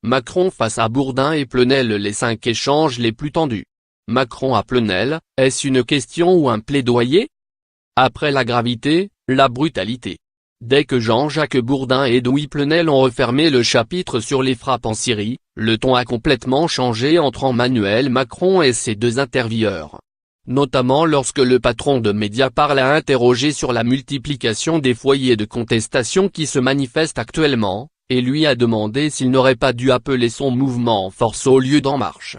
Macron face à Bourdin et Plenel, les 5 échanges les plus tendus. Macron à Plenel, est-ce une question ou un plaidoyer? Après la gravité, la brutalité. Dès que Jean-Jacques Bourdin et Edoui Plenel ont refermé le chapitre sur les frappes en Syrie, le ton a complètement changé entre Emmanuel Macron et ses 2 intervieweurs. Notamment lorsque le patron de Mediapart l'a interrogé sur la multiplication des foyers de contestation qui se manifestent actuellement, et lui a demandé s'il n'aurait pas dû appeler son mouvement en force au lieu d'En Marche.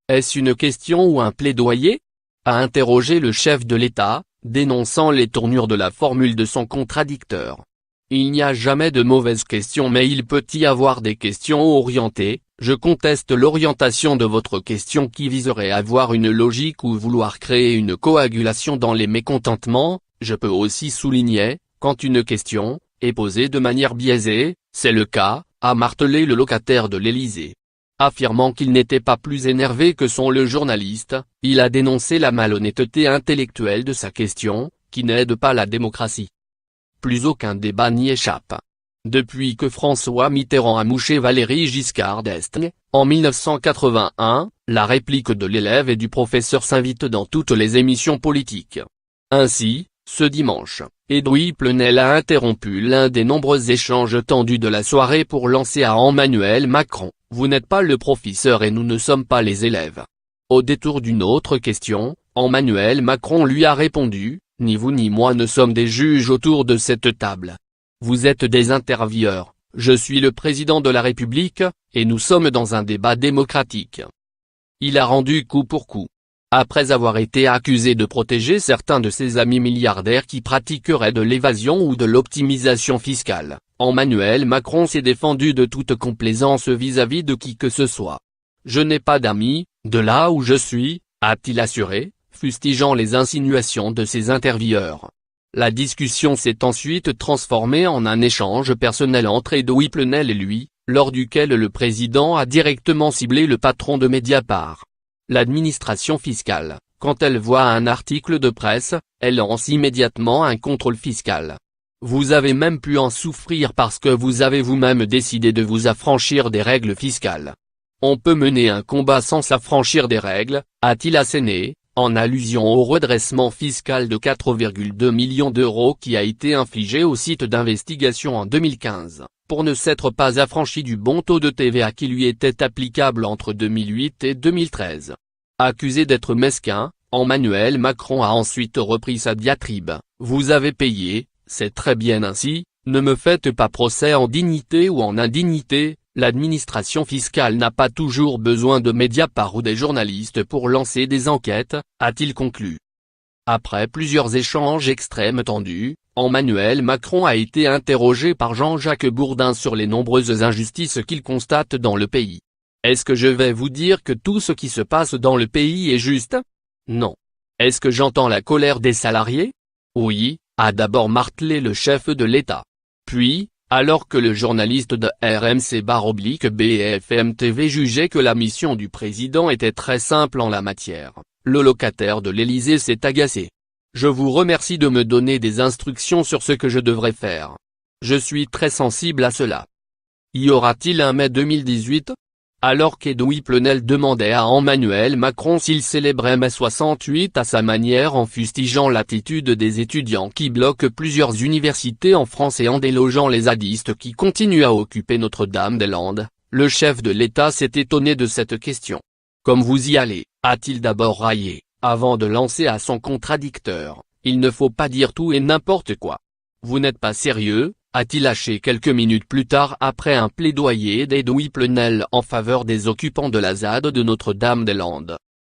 Est-ce une question ou un plaidoyer? A interrogé le chef de l'État, dénonçant les tournures de la formule de son contradicteur. Il n'y a jamais de mauvaises questions, mais il peut y avoir des questions orientées. Je conteste l'orientation de votre question qui viserait à avoir une logique ou vouloir créer une coagulation dans les mécontentements. Je peux aussi souligner, quand une question est posée de manière biaisée, c'est le cas, a martelé le locataire de l'Élysée. Affirmant qu'il n'était pas plus énervé que son le journaliste, il a dénoncé la malhonnêteté intellectuelle de sa question, qui n'aide pas la démocratie. Plus aucun débat n'y échappe. Depuis que François Mitterrand a mouché Valéry Giscard d'Estaing, en 1981, la réplique de l'élève et du professeur s'invite dans toutes les émissions politiques. Ainsi, ce dimanche, Edoui Plenel a interrompu l'un des nombreux échanges tendus de la soirée pour lancer à Emmanuel Macron: « Vous n'êtes pas le professeur et nous ne sommes pas les élèves ». Au détour d'une autre question, Emmanuel Macron lui a répondu: « Ni vous ni moi ne sommes des juges autour de cette table. Vous êtes des intervieweurs, je suis le président de la République, et nous sommes dans un débat démocratique ». Il a rendu coup pour coup. Après avoir été accusé de protéger certains de ses amis milliardaires qui pratiqueraient de l'évasion ou de l'optimisation fiscale, Emmanuel Macron s'est défendu de toute complaisance vis-à-vis de qui que ce soit. « Je n'ai pas d'amis, de là où je suis », a-t-il assuré, fustigeant les insinuations de ses intervieweurs. La discussion s'est ensuite transformée en un échange personnel entre Edoui Plenel et lui, lors duquel le président a directement ciblé le patron de Mediapart. L'administration fiscale, quand elle voit un article de presse, elle lance immédiatement un contrôle fiscal. Vous avez même pu en souffrir parce que vous avez vous-même décidé de vous affranchir des règles fiscales. On peut mener un combat sans s'affranchir des règles, a-t-il asséné, en allusion au redressement fiscal de 4,2 millions d'euros qui a été infligé au site d'investigation en 2015, pour ne s'être pas affranchi du bon taux de TVA qui lui était applicable entre 2008 et 2013. Accusé d'être mesquin, Emmanuel Macron a ensuite repris sa diatribe: « Vous avez payé, c'est très bien ainsi, ne me faites pas procès en dignité ou en indignité, l'administration fiscale n'a pas toujours besoin de Mediapart ou des journalistes pour lancer des enquêtes », a-t-il conclu. Après plusieurs échanges extrêmes tendus, Emmanuel Macron a été interrogé par Jean-Jacques Bourdin sur les nombreuses injustices qu'il constate dans le pays. « Est-ce que je vais vous dire que tout ce qui se passe dans le pays est juste? Non. Est-ce que j'entends la colère des salariés? Oui », a d'abord martelé le chef de l'État. Puis, alors que le journaliste de RMC/BFM TV jugeait que la mission du président était très simple en la matière, le locataire de l'Élysée s'est agacé. « Je vous remercie de me donner des instructions sur ce que je devrais faire. Je suis très sensible à cela. » Y aura-t-il un mai 2018? Alors qu'Edoui Plenel demandait à Emmanuel Macron s'il célébrait mai 68 à sa manière en fustigeant l'attitude des étudiants qui bloquent plusieurs universités en France et en délogeant les zadistes qui continuent à occuper Notre-Dame-des-Landes, le chef de l'État s'est étonné de cette question. « Comme vous y allez », a-t-il d'abord raillé, avant de lancer à son contradicteur: « Il ne faut pas dire tout et n'importe quoi. Vous n'êtes pas sérieux », a-t-il lâché quelques minutes plus tard après un plaidoyer d'Edoui Plenel en faveur des occupants de la ZAD de Notre-Dame-des-Landes.